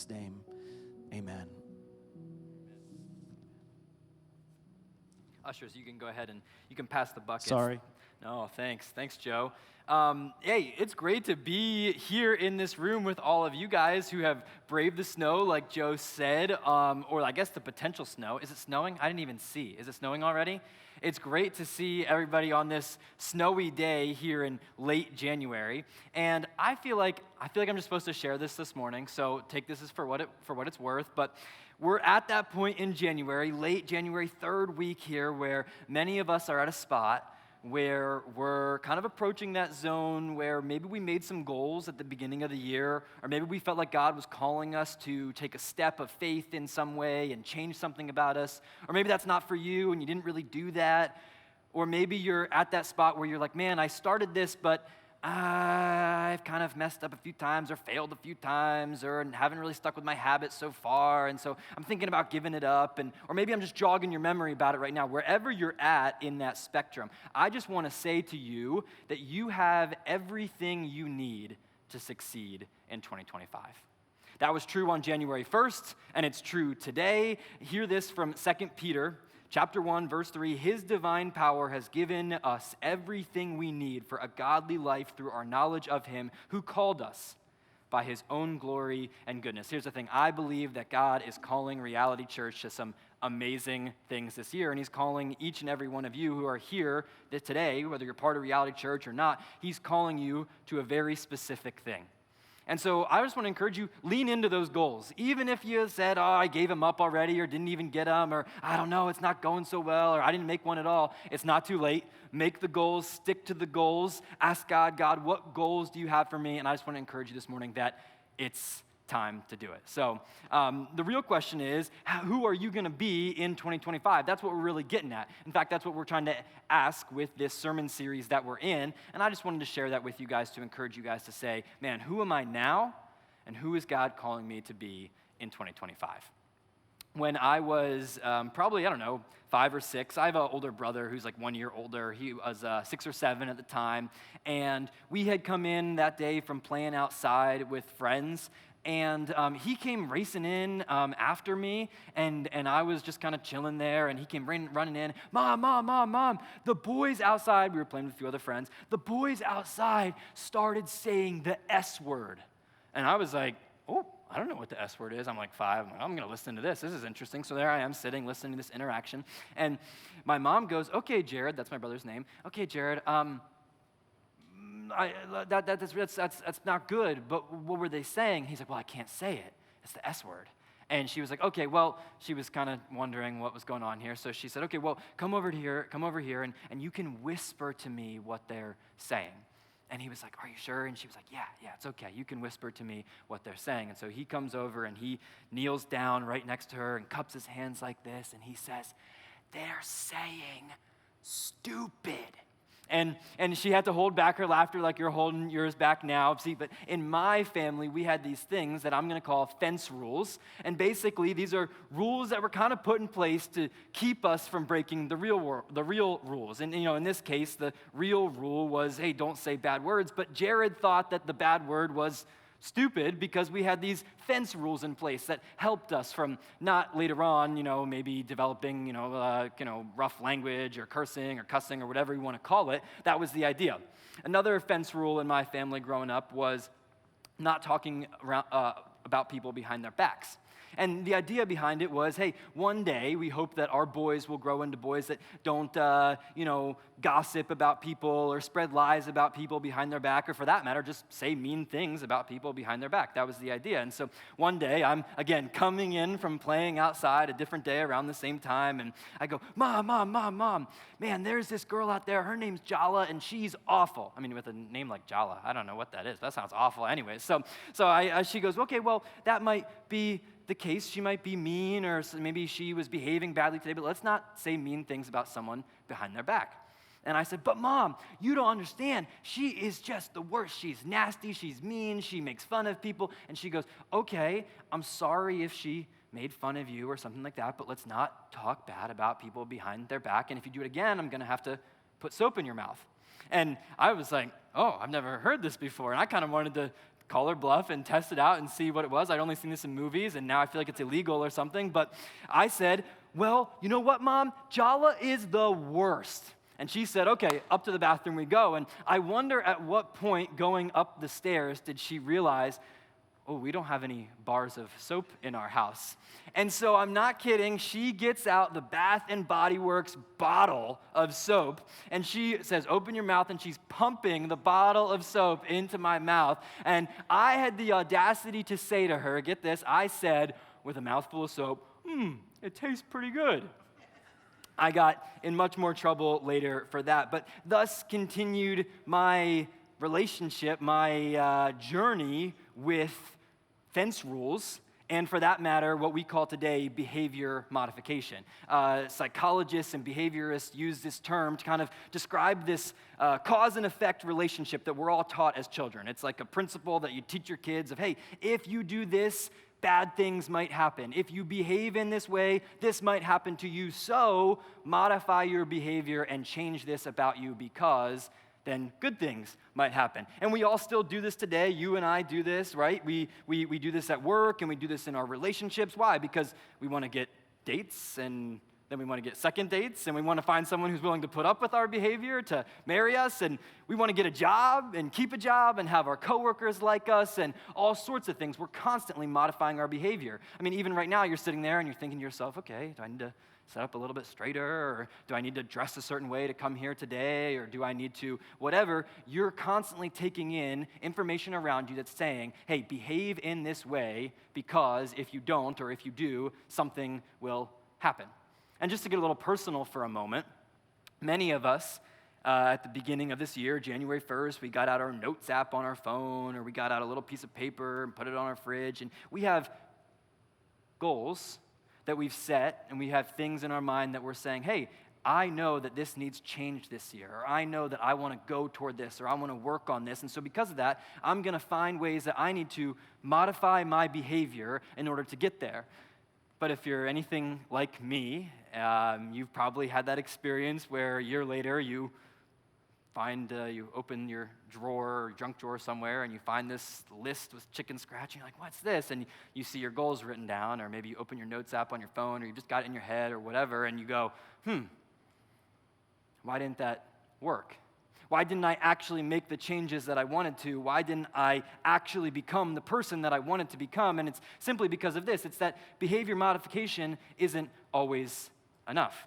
Jesus' name, amen. Ushers, you can go ahead and you can pass the buckets. Sorry. No, thanks. Thanks, Joe. Hey, it's great to be here in this room with all of you guys who have braved the snow, like Joe said, or I guess the potential snow. Is it snowing? I didn't even see. Is it snowing already? It's great to see everybody on this snowy day here in late January, and I feel like I'm just supposed to share this morning. So take this as for what it's worth, but. We're at that point in January, late January, third week here, where many of us are at a spot where we're kind of approaching that zone where maybe we made some goals at the beginning of the year, or maybe we felt like God was calling us to take a step of faith in some way and change something about us, or maybe that's not for you and you didn't really do that, or maybe you're at that spot where you're like, man, I started this, but I've kind of messed up a few times or failed a few times or haven't really stuck with my habits so far, and so I'm thinking about giving it up, or maybe I'm just jogging your memory about it right now. Wherever you're at in that spectrum, I just want to say to you that you have everything you need to succeed in 2025. That was true on January 1st, and it's true today. Hear this from 2 Peter Chapter 1, verse 3, His divine power has given us everything we need for a godly life through our knowledge of Him who called us by His own glory and goodness. Here's the thing. I believe that God is calling Reality Church to some amazing things this year, and He's calling each and every one of you who are here today, whether you're part of Reality Church or not, He's calling you to a very specific thing. And so I just want to encourage you, lean into those goals. Even if you said, I gave them up already or didn't even get them, or I don't know, it's not going so well, or I didn't make one at all, it's not too late. Make the goals, stick to the goals, ask God, what goals do you have for me? And I just want to encourage you this morning that it's time to do it. So the real question is, who are you going to be in 2025? That's what we're really getting at. In fact, that's what we're trying to ask with this sermon series that we're in. And I just wanted to share that with you guys to encourage you guys to say, man, who am I now? And who is God calling me to be in 2025? When I was probably, 5 or 6, I have an older brother who's like 1 year older. He was 6 or 7 at the time. And we had come in that day from playing outside with friends. And he came racing in after me, and I was just kind of chilling there, and he came running in, Mom, the boys outside, we were playing with a few other friends, the boys outside started saying the S word. And I was like, I don't know what the S word is. I'm like 5. I'm going to listen to this. This is interesting. So there I am sitting, listening to this interaction. And my mom goes, okay, Jared, that's my brother's name. Okay, Jared, that's not good, but what were they saying? He's like, well, I can't say it. It's the S word. And she was like, okay, well, she was kind of wondering what was going on here. So she said, okay, well, come over here, and you can whisper to me what they're saying. And he was like, are you sure? And she was like, yeah, it's okay. You can whisper to me what they're saying. And so he comes over and he kneels down right next to her and cups his hands like this, and he says, they're saying stupid. And she had to hold back her laughter like you're holding yours back now. See, but in my family, we had these things that I'm going to call fence rules. And basically, these are rules that were kind of put in place to keep us from breaking the real rules. And, in this case, the real rule was, hey, don't say bad words. But Jared thought that the bad word was stupid because we had these fence rules in place that helped us from not later on, maybe developing, rough language or cursing or cussing or whatever you want to call it. That was the idea. Another fence rule in my family growing up was not talking about people behind their backs. And the idea behind it was, hey, one day we hope that our boys will grow into boys that don't, gossip about people or spread lies about people behind their back, or for that matter, just say mean things about people behind their back. That was the idea. And so one day I'm, again, coming in from playing outside a different day around the same time, and I go, Mom, man, there's this girl out there. Her name's Jala, and she's awful. I mean, with a name like Jala, I don't know what that is. That sounds awful anyway. So she goes, okay, well, that might be the case. She might be mean, or maybe she was behaving badly today, but let's not say mean things about someone behind their back. And I said, but Mom, you don't understand. She is just the worst. She's nasty. She's mean. She makes fun of people. And she goes, okay, I'm sorry if she made fun of you or something like that, but let's not talk bad about people behind their back. And if you do it again, I'm going to have to put soap in your mouth. And I was like, I've never heard this before. And I kind of wanted to call her bluff and test it out and see what it was. I'd only seen this in movies, and now I feel like it's illegal or something. But I said, well, you know what, Mom? Jala is the worst. And she said, okay, up to the bathroom we go. And I wonder at what point going up the stairs did she realize, oh, we don't have any bars of soap in our house. And so I'm not kidding. She gets out the Bath and Body Works bottle of soap, and she says, open your mouth, and she's pumping the bottle of soap into my mouth. And I had the audacity to say to her, get this, I said, with a mouthful of soap, it tastes pretty good. I got in much more trouble later for that, but thus continued my relationship, my journey with fence rules, and for that matter, what we call today behavior modification. Psychologists and behaviorists use this term to kind of describe this cause and effect relationship that we're all taught as children. It's like a principle that you teach your kids of, hey, if you do this, bad things might happen. If you behave in this way, this might happen to you. So modify your behavior and change this about you because then good things might happen. And we all still do this today. You and I do this, right? We do this at work, and we do this in our relationships. Why? Because we want to get dates, and then we want to get second dates, and we want to find someone who's willing to put up with our behavior to marry us, and we want to get a job and keep a job and have our coworkers like us and all sorts of things. We're constantly modifying our behavior. I mean, even right now, you're sitting there and you're thinking to yourself, okay, do I need to set up a little bit straighter, or do I need to dress a certain way to come here today, or do I need to whatever? You're constantly taking in information around you that's saying, hey, behave in this way because if you don't or if you do, something will happen. And just to get a little personal for a moment, many of us at the beginning of this year, January 1st, we got out our Notes app on our phone, or we got out a little piece of paper and put it on our fridge, and we have goals that we've set, and we have things in our mind that we're saying, hey, I know that this needs change this year, or I know that I want to go toward this, or I want to work on this, and so because of that, I'm going to find ways that I need to modify my behavior in order to get there. But if you're anything like me, you've probably had that experience where a year later you open your drawer or junk drawer somewhere and you find this list with chicken scratch, and you're like, what's this? And you see your goals written down, or maybe you open your Notes app on your phone, or you just got it in your head or whatever, and you go, why didn't that work? Why didn't I actually make the changes that I wanted to? Why didn't I actually become the person that I wanted to become? And it's simply because of this. It's that behavior modification isn't always enough.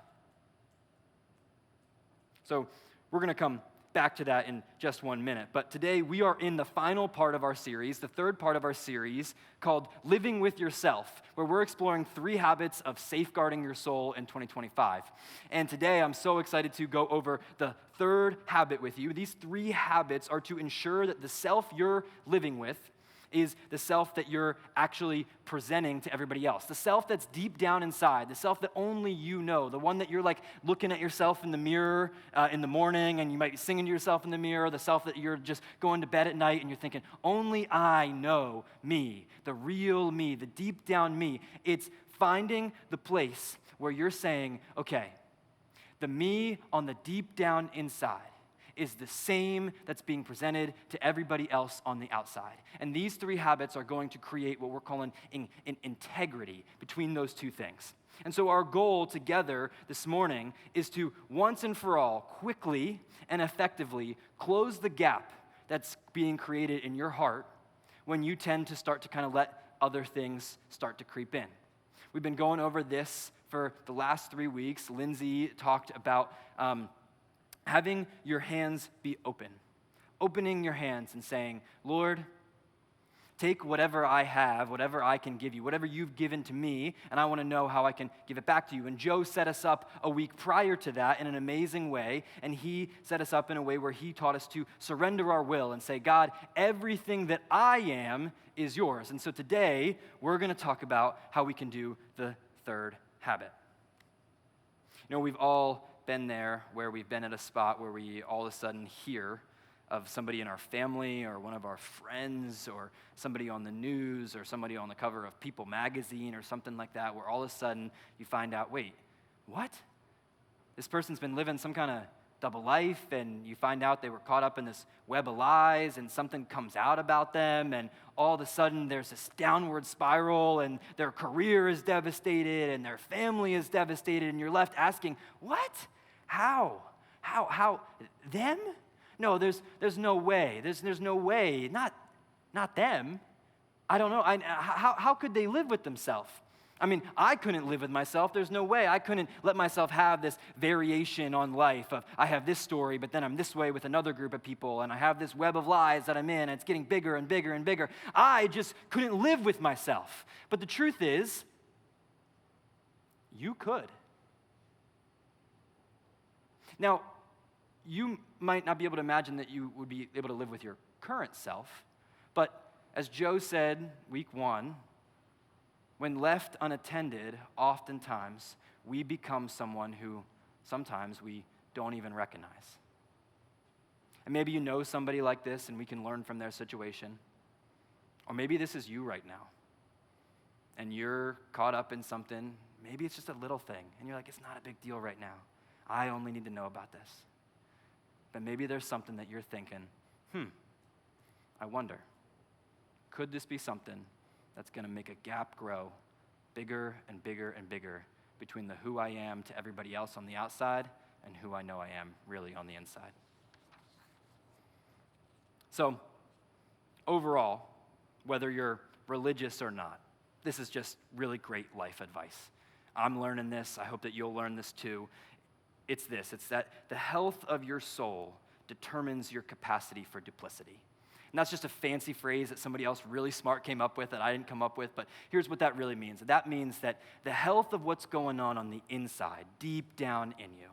So we're going to come back to that in just 1 minute. But today we are in the final part of our series, the third part of our series, called Living with Yourself, where we're exploring 3 habits of safeguarding your soul in 2025. And today I'm so excited to go over the third habit with you. These 3 habits are to ensure that the self you're living with is the self that you're actually presenting to everybody else. The self that's deep down inside, the self that only you know, the one that you're like looking at yourself in the mirror in the morning, and you might be singing to yourself in the mirror, the self that you're just going to bed at night and you're thinking, only I know me, the real me, the deep down me. It's finding the place where you're saying, okay, the me on the deep down inside is the same that's being presented to everybody else on the outside. And these 3 habits are going to create what we're calling integrity between those 2 things. And so our goal together this morning is to once and for all, quickly and effectively close the gap that's being created in your heart when you tend to start to kind of let other things start to creep in. We've been going over this for the last 3 weeks. Lindsay talked about having your hands be open, opening your hands and saying, Lord, take whatever I have, whatever I can give you, whatever you've given to me, and I want to know how I can give it back to you. And Joe set us up a week prior to that in an amazing way, and he set us up in a way where he taught us to surrender our will and say, God, everything that I am is yours. And so today, we're going to talk about how we can do the third habit. You know, we've all been there where we've been at a spot where we all of a sudden hear of somebody in our family or one of our friends or somebody on the news or somebody on the cover of People magazine or something like that, where all of a sudden you find out, wait, what? This person's been living some kind of double life, and you find out they were caught up in this web of lies, and something comes out about them, and all of a sudden there's this downward spiral, and their career is devastated, and their family is devastated, and you're left asking, what? How? Them? No, there's no way. There's no way. Not them. I don't know. How could they live with themselves? I mean, I couldn't live with myself. There's no way. I couldn't let myself have this variation on life of I have this story, but then I'm this way with another group of people, and I have this web of lies that I'm in, and it's getting bigger and bigger and bigger. I just couldn't live with myself. But the truth is, you could. Now, you might not be able to imagine that you would be able to live with your current self, but as Joe said week 1, when left unattended, oftentimes we become someone who sometimes we don't even recognize. And maybe you know somebody like this and we can learn from their situation. Or maybe this is you right now. And you're caught up in something. Maybe it's just a little thing. And you're like, it's not a big deal right now. I only need to know about this. But maybe there's something that you're thinking, I wonder, could this be something that's going to make a gap grow bigger and bigger and bigger between the who I am to everybody else on the outside and who I know I am really on the inside? So, overall, whether you're religious or not, this is just really great life advice. I'm learning this. I hope that you'll learn this too. It's that the health of your soul determines your capacity for duplicity. And that's just a fancy phrase that somebody else really smart came up with that I didn't come up with, but here's what that really means. That means that the health of what's going on the inside, deep down in you,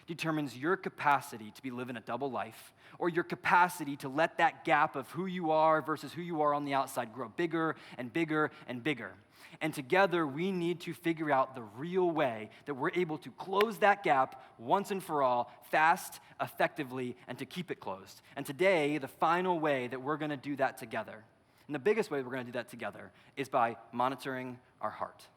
determines your capacity to be living a double life, or your capacity to let that gap of who you are versus who you are on the outside grow bigger and bigger and bigger. And together, we need to figure out the real way that we're able to close that gap once and for all, fast, effectively, and to keep it closed. And today, the final way that we're going to do that together, and the biggest way we're going to do that together, is by monitoring our heart.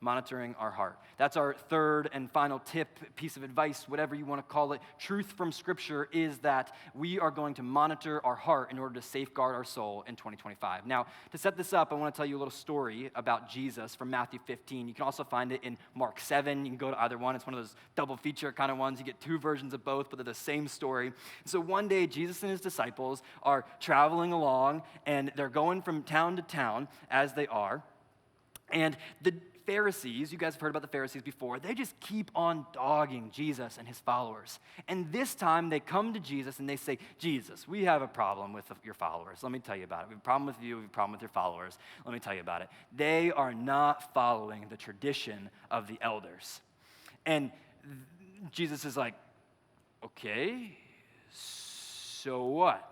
Monitoring our heart. That's our third and final tip, piece of advice, whatever you want to call it. Truth from Scripture is that we are going to monitor our heart in order to safeguard our soul in 2025. Now, to set this up, I want to tell you a little story about Jesus from Matthew 15. You can also find it in Mark 7. You can go to either one. It's one of those double feature kind of ones. You get two versions of both, but they're the same story. And so one day, Jesus and his disciples are traveling along, and they're going from town to town as they are. And the Pharisees, you guys have heard about the Pharisees before, they just keep on dogging Jesus and his followers. And this time they come to Jesus and they say, Jesus, we have a problem with your followers. Let me tell you about it. We have a problem with you. We have a problem with your followers. Let me tell you about it. They are not following the tradition of the elders. And Jesus is like, okay, so what?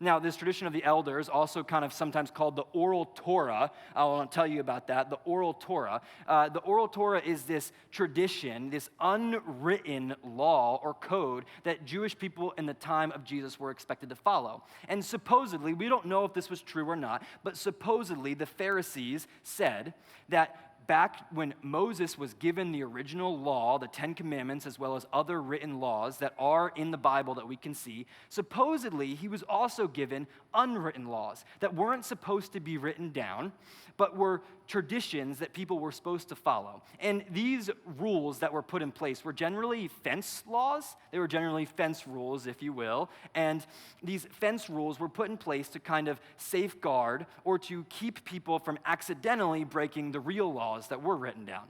Now, this tradition of the elders, also kind of sometimes called the oral Torah, I want to tell you about that, the oral Torah. The oral Torah is this tradition, this unwritten law or code that Jewish people in the time of Jesus were expected to follow. And supposedly, we don't know if this was true or not, but supposedly the Pharisees said that back when Moses was given the original law, the Ten Commandments, as well as other written laws that are in the Bible that we can see, supposedly he was also given unwritten laws that weren't supposed to be written down, but were traditions that people were supposed to follow. And these rules that were put in place were generally fence laws. They were generally fence rules, if you will. And these fence rules were put in place to kind of safeguard or to keep people from accidentally breaking the real laws that were written down.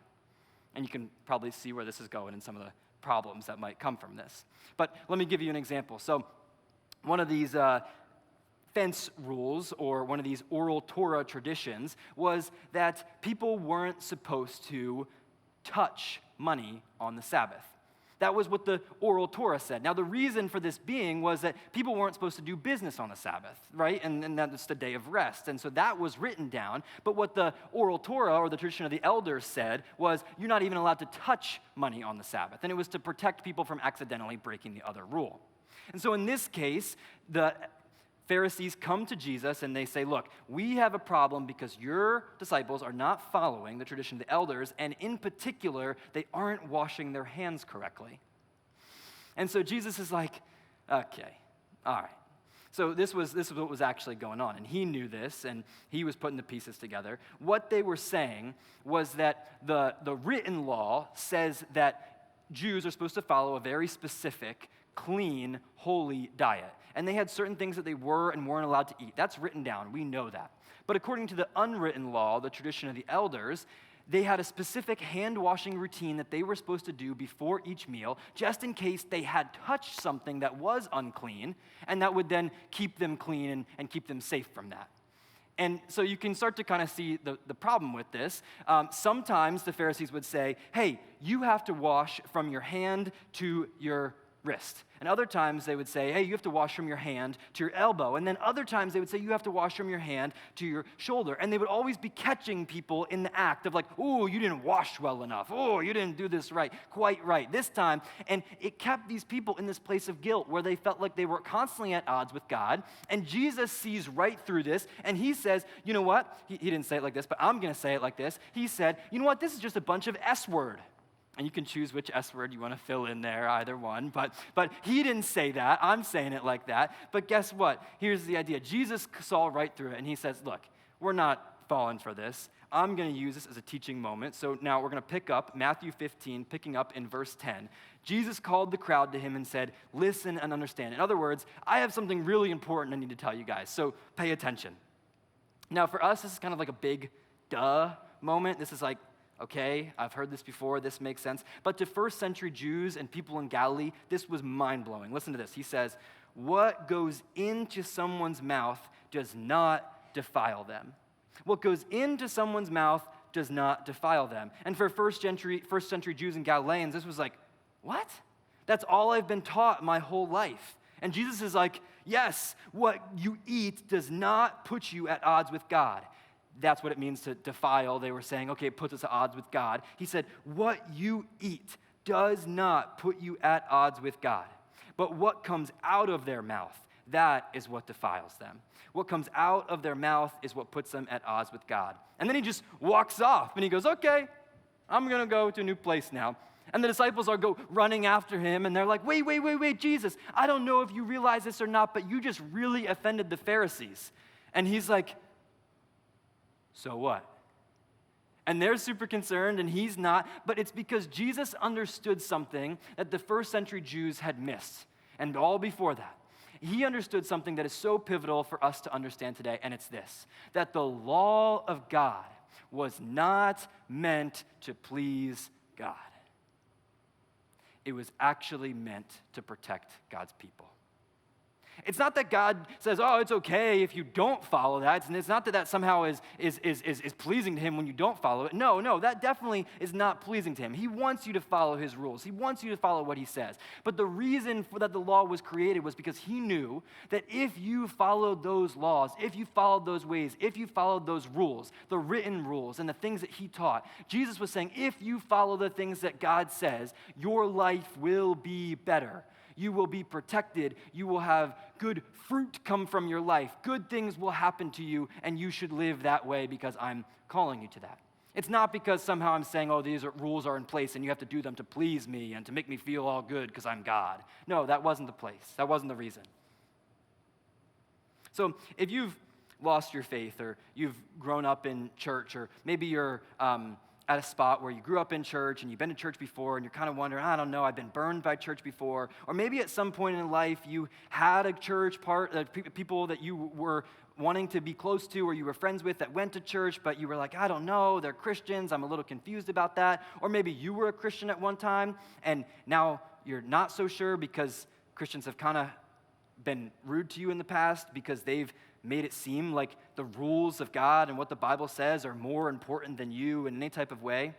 And you can probably see where this is going and some of the problems that might come from this. But let me give you an example. So one of these fence rules, or one of these oral Torah traditions, was that people weren't supposed to touch money on the Sabbath. That was what the oral Torah said. Now, the reason for this being was that people weren't supposed to do business on the Sabbath, right? And that's the day of rest. And so that was written down. But what the oral Torah, or the tradition of the elders, said was you're not even allowed to touch money on the Sabbath. And it was to protect people from accidentally breaking the other rule. And so in this case, the Pharisees come to Jesus and they say, look, we have a problem because your disciples are not following the tradition of the elders, and in particular, they aren't washing their hands correctly. And so Jesus is like, okay, all right. So this is what was actually going on, and he knew this, and he was putting the pieces together. What they were saying was that the written law says that Jews are supposed to follow a very specific, clean, holy diet. And they had certain things that they were and weren't allowed to eat. That's written down. We know that. But according to the unwritten law, the tradition of the elders, they had a specific hand-washing routine that they were supposed to do before each meal, just in case they had touched something that was unclean, and that would then keep them clean and keep them safe from that. And so you can start to kind of see the problem with this. Sometimes the Pharisees would say, hey, you have to wash from your hand to your wrist. And other times they would say, hey, you have to wash from your hand to your elbow. And then other times they would say, you have to wash from your hand to your shoulder. And they would always be catching people in the act of like, oh, you didn't wash well enough. Oh, you didn't do this quite right this time. And it kept these people in this place of guilt where they felt like they were constantly at odds with God. And Jesus sees right through this. And he says, you know what? He didn't say it like this, but I'm going to say it like this. He said, you know what? This is just a bunch of S word. And you can choose which S word you want to fill in there, either one. But he didn't say that. I'm saying it like that. But guess what? Here's the idea. Jesus saw right through it, and he says, look, we're not falling for this. I'm going to use this as a teaching moment. So now we're going to pick up Matthew 15, picking up in verse 10. Jesus called the crowd to him and said, listen and understand. In other words, I have something really important I need to tell you guys, so pay attention. Now for us, this is kind of like a big duh moment. This is like, okay, I've heard this before, this makes sense. But to first century Jews and people in Galilee, this was mind-blowing. Listen to this. He says, what goes into someone's mouth does not defile them. What goes into someone's mouth does not defile them. And for first century Jews and Galileans, this was like, what? That's all I've been taught my whole life. And Jesus is like, yes, what you eat does not put you at odds with God. That's what it means to defile. They were saying, okay, it puts us at odds with God. He said, what you eat does not put you at odds with God. But what comes out of their mouth, that is what defiles them. What comes out of their mouth is what puts them at odds with God. And then he just walks off, and he goes, okay, I'm going to go to a new place now. And the disciples go running after him, and they're like, wait, Jesus, I don't know if you realize this or not, but you just really offended the Pharisees. And he's like, so what? And they're super concerned, and he's not, but it's because Jesus understood something that the first century Jews had missed, and all before that. He understood something that is so pivotal for us to understand today, and it's this, that the law of God was not meant to please God. It was actually meant to protect God's people. It's not that God says, oh, it's okay if you don't follow that. It's not that that somehow is pleasing to him when you don't follow it. No, that definitely is not pleasing to him. He wants you to follow his rules. He wants you to follow what he says. But the reason for that the law was created was because he knew that if you followed those laws, if you followed those ways, if you followed those rules, the written rules and the things that he taught, Jesus was saying, if you follow the things that God says, your life will be better. You will be protected. You will have good fruit come from your life. Good things will happen to you, and you should live that way because I'm calling you to that. It's not because somehow I'm saying, oh, rules are in place, and you have to do them to please me and to make me feel all good because I'm God. No, that wasn't the place. That wasn't the reason. So if you've lost your faith, or you've grown up in church, or maybe you're at a spot where you grew up in church and you've been to church before and you're kind of wondering, I don't know, I've been burned by church before. Or maybe at some point in life you had a church people that you were wanting to be close to or you were friends with that went to church, but you were like, I don't know, they're Christians, I'm a little confused about that. Or maybe you were a Christian at one time and now you're not so sure because Christians have kind of been rude to you in the past because they've made it seem like the rules of God and what the Bible says are more important than you in any type of way.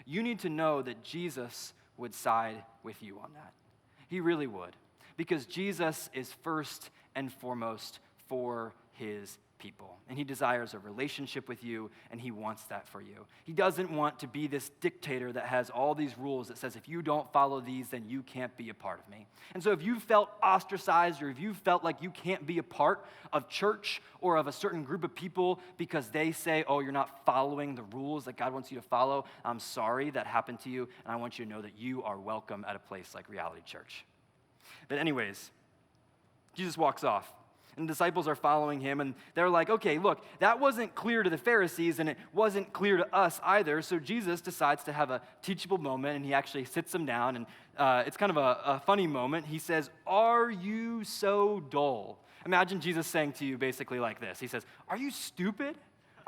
You need to know that Jesus would side with you on that. He really would. Because Jesus is first and foremost for his people. And he desires a relationship with you, and he wants that for you. He doesn't want to be this dictator that has all these rules that says, if you don't follow these, then you can't be a part of me. And so if you felt ostracized, or if you felt like you can't be a part of church or of a certain group of people because they say, oh, you're not following the rules that God wants you to follow, I'm sorry that happened to you, and I want you to know that you are welcome at a place like Reality Church. But anyways, Jesus walks off. And the disciples are following him, and they're like, okay, look, that wasn't clear to the Pharisees, and it wasn't clear to us either. So Jesus decides to have a teachable moment, and he actually sits them down, and it's kind of a funny moment. He says, "Are you so dull?" Imagine Jesus saying to you basically like this. He says, "Are you stupid?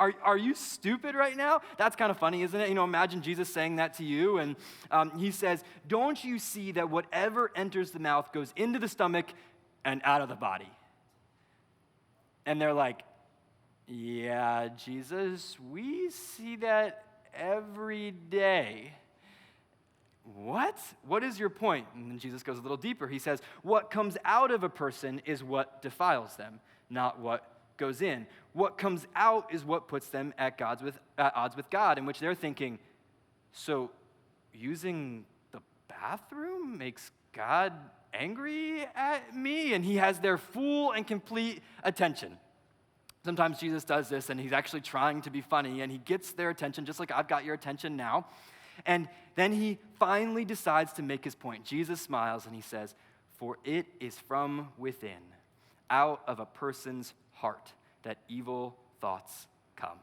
Are you stupid right now?" That's kind of funny, isn't it? Imagine Jesus saying that to you, and he says, "Don't you see that whatever enters the mouth goes into the stomach and out of the body?" And they're like, "Yeah, Jesus, we see that every day." What? What is your point? And then Jesus goes a little deeper. He says, "What comes out of a person is what defiles them, not what goes in. What comes out is what puts them at odds with God," in which they're thinking, so using the bathroom makes God angry at me? And he has their full and complete attention. Sometimes Jesus does this, and he's actually trying to be funny, and he gets their attention, just like I've got your attention now. And then he finally decides to make his point. Jesus smiles, and he says, "For it is from within, out of a person's heart, that evil thoughts come."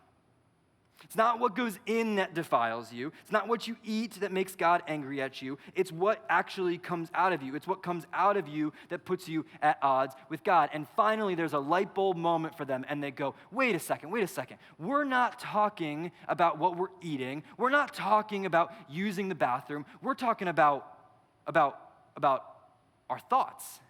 It's not what goes in that defiles you. It's not what you eat that makes God angry at you. It's what actually comes out of you. It's what comes out of you that puts you at odds with God. And finally, there's a light bulb moment for them, and they go, wait a second. We're not talking about what we're eating. We're not talking about using the bathroom. We're talking about our thoughts.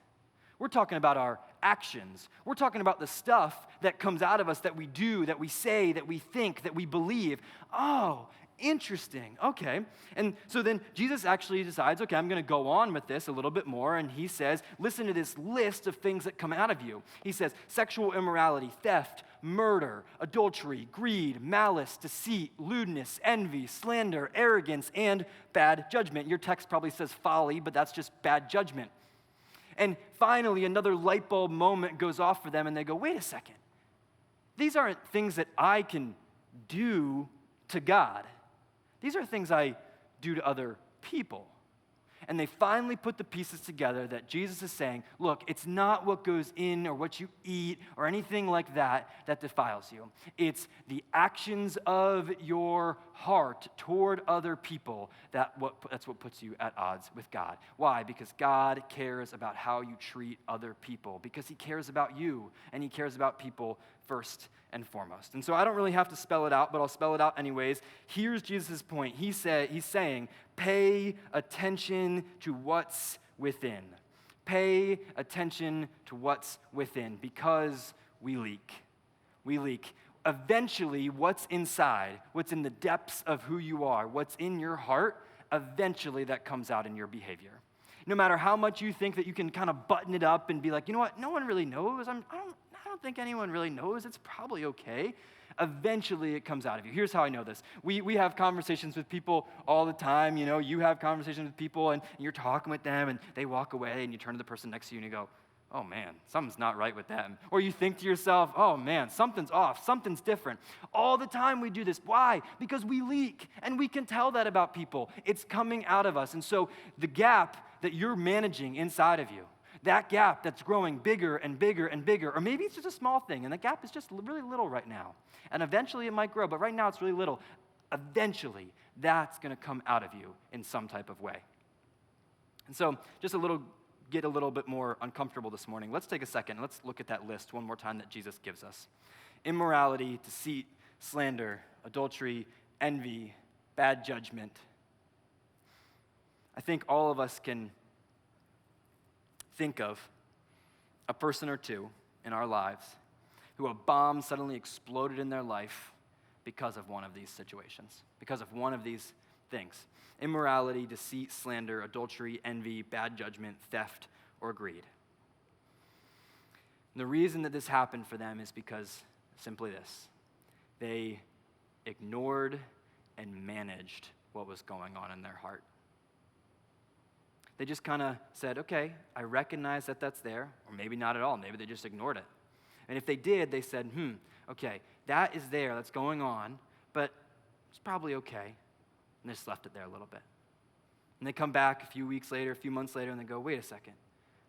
We're talking about our actions. We're talking about the stuff that comes out of us, that we do, that we say, that we think, that we believe. Oh, interesting. Okay. And so then Jesus actually decides, okay, I'm going to go on with this a little bit more. And he says, listen to this list of things that come out of you. He says, sexual immorality, theft, murder, adultery, greed, malice, deceit, lewdness, envy, slander, arrogance, and bad judgment. Your text probably says folly, but that's just bad judgment. And finally, another light bulb moment goes off for them, and they go, wait a second. These aren't things that I can do to God. These are things I do to other people. And they finally put the pieces together that Jesus is saying, look, it's not what goes in or what you eat or anything like that that defiles you. It's the actions of your heart toward other people that's what puts you at odds with God. Why? Because God cares about how you treat other people, because he cares about you, and he cares about people first and foremost. And so I don't really have to spell it out, but I'll spell it out anyways. Here's Jesus' point. He's saying, pay attention to what's within. Pay attention to what's within, because we leak. We leak. Eventually, what's inside, what's in the depths of who you are, what's in your heart, eventually that comes out in your behavior. No matter how much you think that you can kind of button it up and be like, you know what, no one really knows. I don't think anyone really knows. It's probably okay. Eventually it comes out of you. Here's how I know this. We have conversations with people all the time. You have conversations with people, and you're talking with them, and they walk away, and you turn to the person next to you, and you go, oh man, something's not right with them. Or you think to yourself, oh man, something's off, something's different. All the time we do this. Why? Because we leak, and we can tell that about people. It's coming out of us. And so the gap that you're managing inside of you, that gap that's growing bigger and bigger and bigger, or maybe it's just a small thing, and the gap is just really little right now. And eventually it might grow, but right now it's really little. Eventually, that's going to come out of you in some type of way. And so just get a little bit more uncomfortable this morning. Let's take a second. Let's look at that list one more time that Jesus gives us. Immorality, deceit, slander, adultery, envy, bad judgment. I think all of us can think of a person or two in our lives who a bomb suddenly exploded in their life because of one of these situations, because of one of these things. Immorality, deceit, slander, adultery, envy, bad judgment, theft, or greed. And the reason that this happened for them is because simply this: they ignored and managed what was going on in their heart. They just kind of said, okay, I recognize that that's there, or maybe not at all. Maybe they just ignored it. And if they did, they said, okay, that is there, that's going on, but it's probably okay. And they just left it there a little bit. And they come back a few weeks later, a few months later, and they go, wait a second.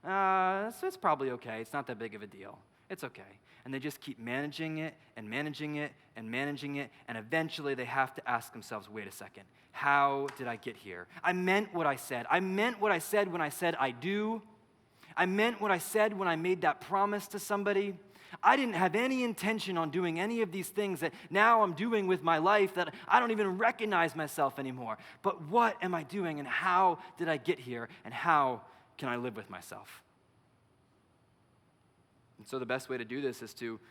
So it's probably okay. It's not that big of a deal. It's okay. And they just keep managing it and managing it and managing it, and eventually they have to ask themselves, wait a second, how did I get here? I meant what I said. I meant what I said when I said I do. I meant what I said when I made that promise to somebody. I didn't have any intention on doing any of these things that now I'm doing with my life that I don't even recognize myself anymore. But what am I doing, and how did I get here, and how can I live with myself? And so the best way to do this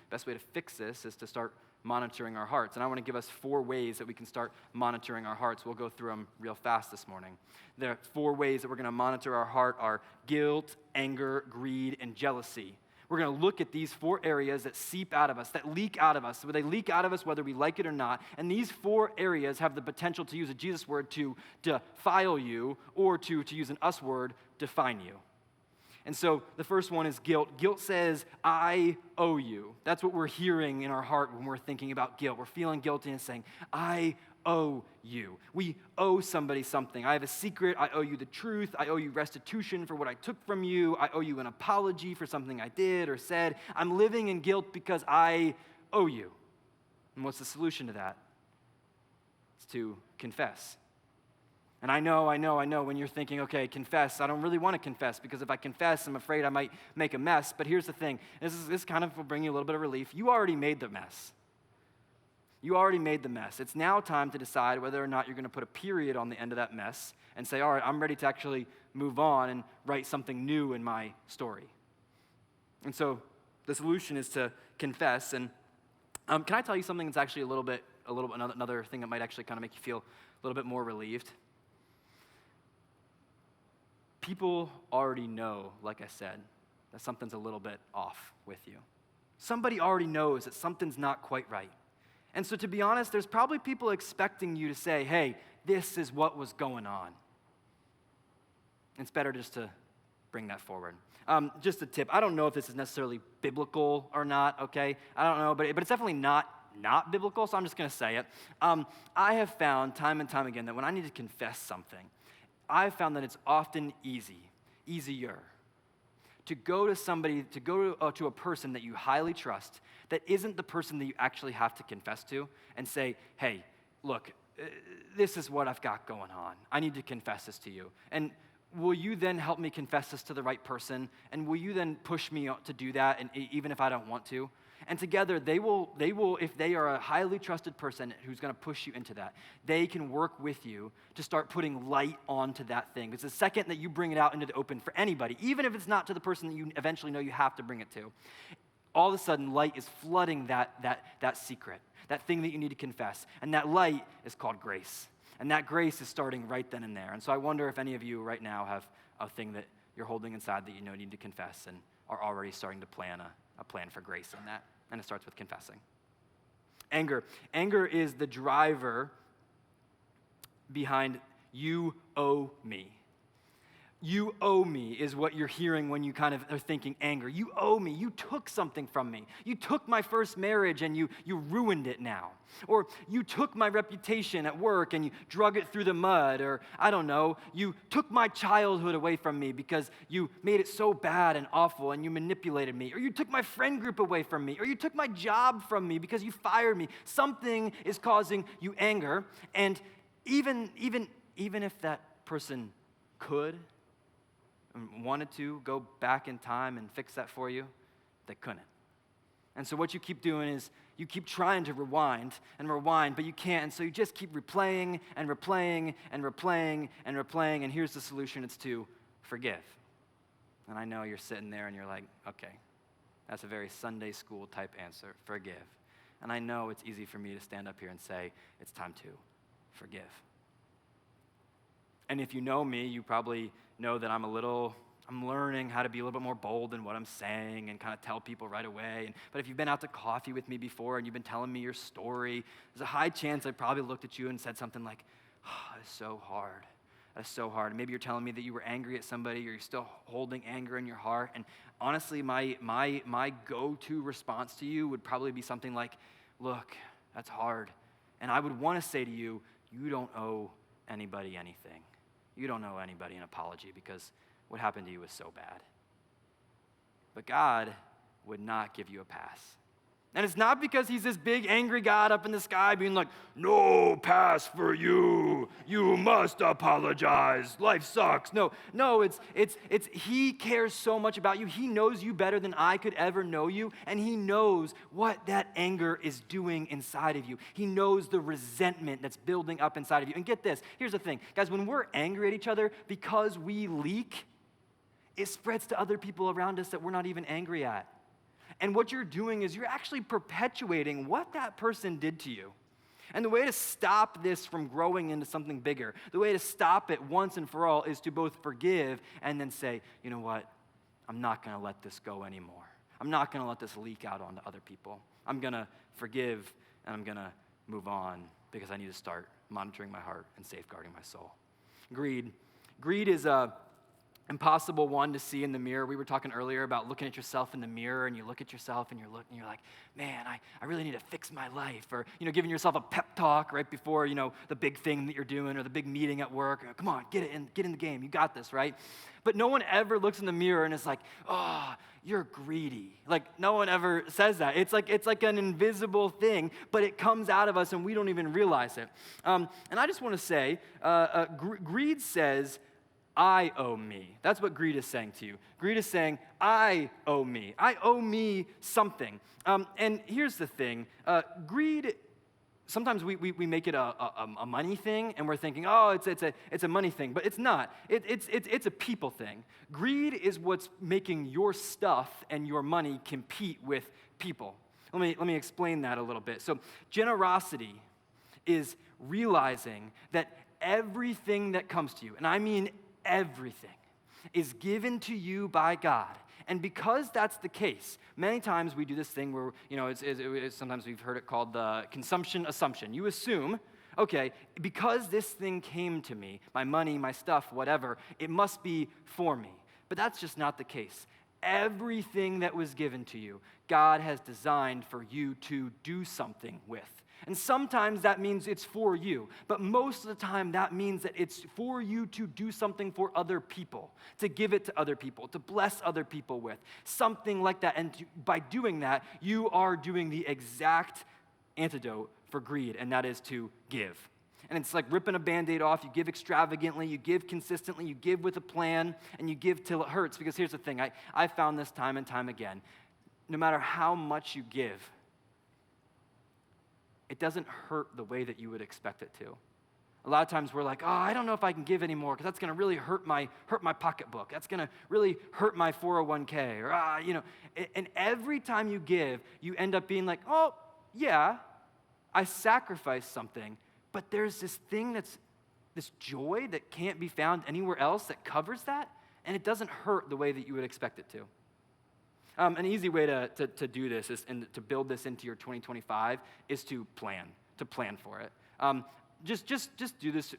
best way to fix this is to start monitoring our hearts. And I want to give us 4 ways that we can start monitoring our hearts. We'll go through them real fast this morning. The 4 ways that we're going to monitor our heart are guilt, anger, greed, and jealousy. We're going to look at these 4 areas that seep out of us, that leak out of us. So they leak out of us whether we like it or not. And these 4 areas have the potential, to use a Jesus word, to defile you, or to use an us word, define you. And so the first one is guilt. Guilt says, I owe you. That's what we're hearing in our heart when we're thinking about guilt. We're feeling guilty and saying, I owe you. We owe somebody something. I have a secret. I owe you the truth. I owe you restitution for what I took from you. I owe you an apology for something I did or said. I'm living in guilt because I owe you. And what's the solution to that? It's to confess. And I know when you're thinking, okay, confess, I don't really want to confess, because if I confess, I'm afraid I might make a mess. But here's the thing. This kind of will bring you a little bit of relief. You already made the mess. You already made the mess. It's now time to decide whether or not you're going to put a period on the end of that mess and say, all right, I'm ready to actually move on and write something new in my story. And so the solution is to confess. And can I tell you something that's actually another thing that might actually kind of make you feel a little bit more relieved? People already know, like I said, that something's a little bit off with you. Somebody already knows that something's not quite right. And so to be honest, there's probably people expecting you to say, hey, this is what was going on. It's better just to bring that forward. Just a tip. I don't know if this is necessarily biblical or not, okay? I don't know, but it's definitely not biblical, so I'm just going to say it. I have found time and time again that when I need to confess something, I've found that it's often easier to go to a person that you highly trust that isn't the person that you actually have to confess to and say, hey, look, this is what I've got going on. I need to confess this to you. And will you then help me confess this to the right person? And will you then push me to do that, and even if I don't want to? And together, they will, if they are a highly trusted person who's going to push you into that, they can work with you to start putting light onto that thing. Because the second that you bring it out into the open for anybody, even if it's not to the person that you eventually know you have to bring it to, all of a sudden, light is flooding that secret, that thing that you need to confess. And that light is called grace. And that grace is starting right then and there. And so I wonder if any of you right now have a thing that you're holding inside that you know you need to confess and are already starting to plan a plan for grace in that. And it starts with confessing. Anger. Anger is the driver behind you owe me. You owe me is what you're hearing when you kind of are thinking anger. You owe me. You took something from me. You took my first marriage and you ruined it now. Or you took my reputation at work and you drug it through the mud. Or I don't know, you took my childhood away from me because you made it so bad and awful and you manipulated me. Or you took my friend group away from me. Or you took my job from me because you fired me. Something is causing you anger. And even if that person could and wanted to go back in time and fix that for you, they couldn't. And so what you keep doing is you keep trying to rewind, but you can't. And so you just keep replaying and replaying and replaying and replaying. And here's the solution. It's to forgive. And I know you're sitting there and you're like, okay, that's a very Sunday school type answer, forgive. And I know it's easy for me to stand up here and say, it's time to forgive. And if you know me, you probably know that I'm learning how to be a little bit more bold in what I'm saying and kind of tell people right away. But if you've been out to coffee with me before and you've been telling me your story, there's a high chance I probably looked at you and said something like, oh, that's so hard. That's so hard. And maybe you're telling me that you were angry at somebody or you're still holding anger in your heart. And honestly, my go-to response to you would probably be something like, look, that's hard. And I would want to say to you, you don't owe anybody anything. You don't owe anybody an apology because what happened to you was so bad. But God would not give you a pass. And it's not because he's this big angry God up in the sky being like, no pass for you. You must apologize. Life sucks. No, it's he cares so much about you. He knows you better than I could ever know you, and he knows what that anger is doing inside of you. He knows the resentment that's building up inside of you. And get this, here's the thing. Guys, when we're angry at each other because we leak, it spreads to other people around us that we're not even angry at. And what you're doing is you're actually perpetuating what that person did to you. And the way to stop this from growing into something bigger, the way to stop it once and for all is to both forgive and then say, you know what, I'm not going to let this go anymore. I'm not going to let this leak out onto other people. I'm going to forgive and I'm going to move on because I need to start monitoring my heart and safeguarding my soul. Greed is a impossible one to see in the mirror. We were talking earlier about looking at yourself in the mirror, and you look at yourself and you're like, man, I really need to fix my life. Or, giving yourself a pep talk right before, the big thing that you're doing or the big meeting at work. Come on, get in the game. You got this, right? But no one ever looks in the mirror and is like, oh, you're greedy. Like, no one ever says that. It's like an invisible thing, but it comes out of us and we don't even realize it. And I just want to say, greed says, I owe me. That's what greed is saying to you. Greed is saying, I owe me. I owe me something. And here's the thing. Greed, sometimes we make it a money thing, and we're thinking, oh, it's a money thing. But it's not. It's a people thing. Greed is what's making your stuff and your money compete with people. Let me explain that a little bit. So generosity is realizing that everything that comes to you, and I mean everything, is given to you by God. And because that's the case, many times we do this thing where, it's sometimes we've heard it called the consumption assumption. You assume, okay, because this thing came to me, my money, my stuff, whatever, it must be for me. But that's just not the case. Everything that was given to you, God has designed for you to do something with. And sometimes that means it's for you, but most of the time that means that it's for you to do something for other people, to give it to other people, to bless other people with, something like that. And by doing that, you are doing the exact antidote for greed, and that is to give. And it's like ripping a Band-Aid off. You give extravagantly, you give consistently, you give with a plan, and you give till it hurts. Because here's the thing, I found this time and time again. No matter how much you give, it doesn't hurt the way that you would expect it to. A lot of times we're like, oh, I don't know if I can give anymore because that's going to really hurt my pocketbook. That's going to really hurt my 401k. Or, and every time you give, you end up being like, oh, yeah, I sacrificed something, but there's this thing this joy that can't be found anywhere else that covers that, and it doesn't hurt the way that you would expect it to. An easy way to do this and to build this into your 2025 is to plan for it. Just do this.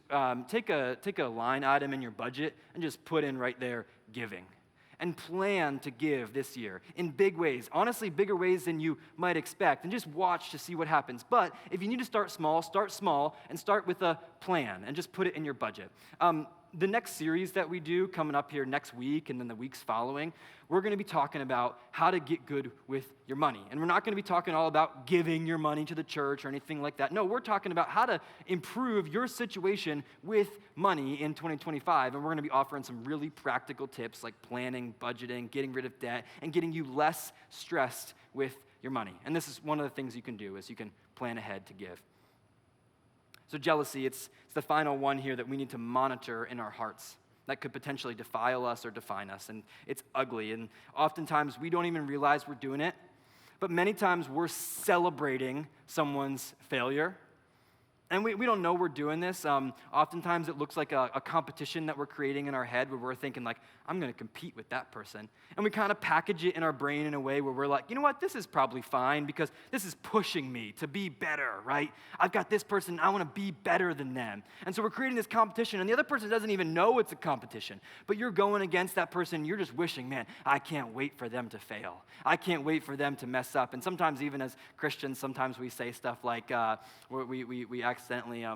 Take a line item in your budget and just put in right there giving, and plan to give this year in big ways. Honestly, bigger ways than you might expect, and just watch to see what happens. But if you need to start small and start with a plan and just put it in your budget. The next series that we do coming up here next week and then the weeks following, we're going to be talking about how to get good with your money. And we're not going to be talking all about giving your money to the church or anything like that. No, we're talking about how to improve your situation with money in 2025. And we're going to be offering some really practical tips like planning, budgeting, getting rid of debt, and getting you less stressed with your money. And this is one of the things you can do is you can plan ahead to give. So jealousy, it's the final one here that we need to monitor in our hearts that could potentially defile us or define us. And it's ugly. And oftentimes we don't even realize we're doing it. But many times we're celebrating someone's failure. And we don't know we're doing this. Oftentimes it looks like a competition that we're creating in our head where we're thinking like, I'm going to compete with that person. And we kind of package it in our brain in a way where we're like, you know what, this is probably fine because this is pushing me to be better, right? I've got this person, I want to be better than them. And so we're creating this competition, and the other person doesn't even know it's a competition. But you're going against that person, you're just wishing, man, I can't wait for them to fail. I can't wait for them to mess up. And sometimes even as Christians, sometimes we say stuff like, we accidentally,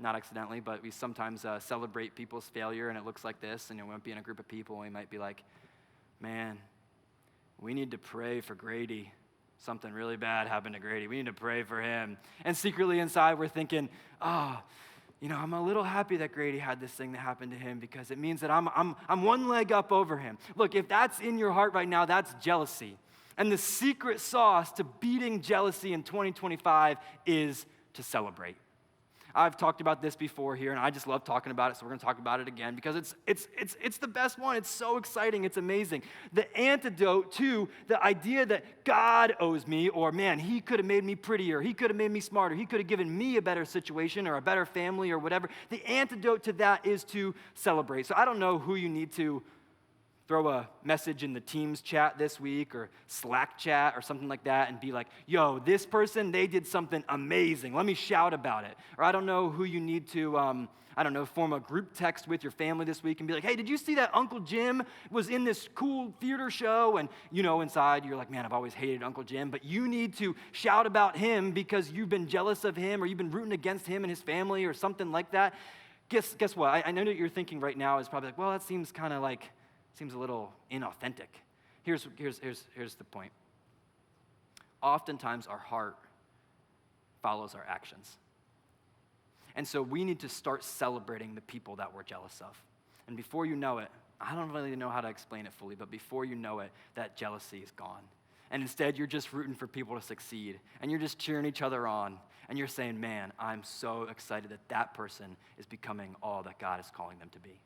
not accidentally, but we sometimes celebrate people's failure, and it looks like this, and we might be in a group of people, and we might be like, man, we need to pray for Grady. Something really bad happened to Grady. We need to pray for him. And secretly inside, we're thinking, I'm a little happy that Grady had this thing that happened to him because it means that I'm one leg up over him. Look, if that's in your heart right now, that's jealousy. And the secret sauce to beating jealousy in 2025 is to celebrate. I've talked about this before here, and I just love talking about it, so we're going to talk about it again because it's the best one. It's so exciting. It's amazing. The antidote to the idea that God owes me, or man, he could have made me prettier, he could have made me smarter, he could have given me a better situation or a better family or whatever. The antidote to that is to celebrate. So I don't know who you need to throw a message in the Teams chat this week or Slack chat or something like that and be like, yo, this person, they did something amazing. Let me shout about it. Or I don't know who you need to, form a group text with your family this week and be like, hey, did you see that Uncle Jim was in this cool theater show? And, inside you're like, man, I've always hated Uncle Jim. But you need to shout about him because you've been jealous of him or you've been rooting against him and his family or something like that. Guess what? I know that you're thinking right now is probably like, well, that seems kind of like, seems a little inauthentic. Here's the point. Oftentimes our heart follows our actions. And so we need to start celebrating the people that we're jealous of. And before you know it, I don't really know how to explain it fully, but before you know it, that jealousy is gone. And instead, you're just rooting for people to succeed. And you're just cheering each other on. And you're saying, man, I'm so excited that that person is becoming all that God is calling them to be.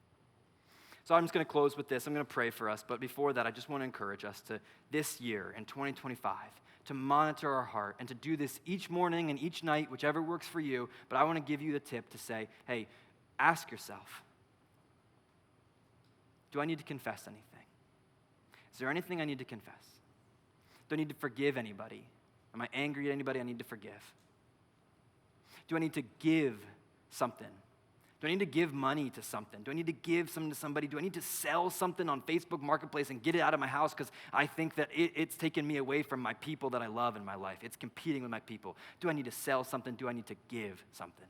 So I'm just going to close with this. I'm going to pray for us. But before that, I just want to encourage us to this year in 2025 to monitor our heart and to do this each morning and each night, whichever works for you. But I want to give you the tip to say, hey, ask yourself, do I need to confess anything? Is there anything I need to confess? Do I need to forgive anybody? Am I angry at anybody I need to forgive? Do I need to give something? Do I need to give money to something? Do I need to give something to somebody? Do I need to sell something on Facebook Marketplace and get it out of my house because I think that it's taken me away from my people that I love in my life? It's competing with my people. Do I need to sell something? Do I need to give something?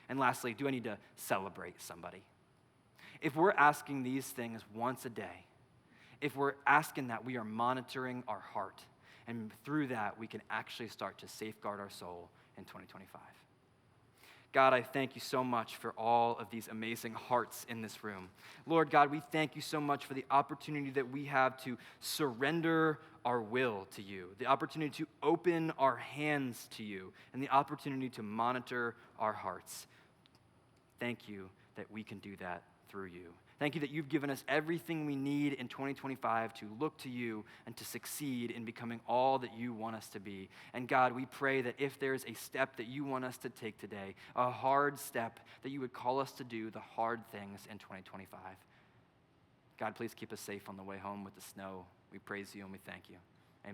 And lastly, do I need to celebrate somebody? If we're asking these things once a day, if we're asking that, we are monitoring our heart. And through that, we can actually start to safeguard our soul in 2025. God, I thank you so much for all of these amazing hearts in this room. Lord God, we thank you so much for the opportunity that we have to surrender our will to you, the opportunity to open our hands to you, and the opportunity to monitor our hearts. Thank you that we can do that through you. Thank you that you've given us everything we need in 2025 to look to you and to succeed in becoming all that you want us to be. And God, we pray that if there's a step that you want us to take today, a hard step, that you would call us to do the hard things in 2025. God, please keep us safe on the way home with the snow. We praise you and we thank you.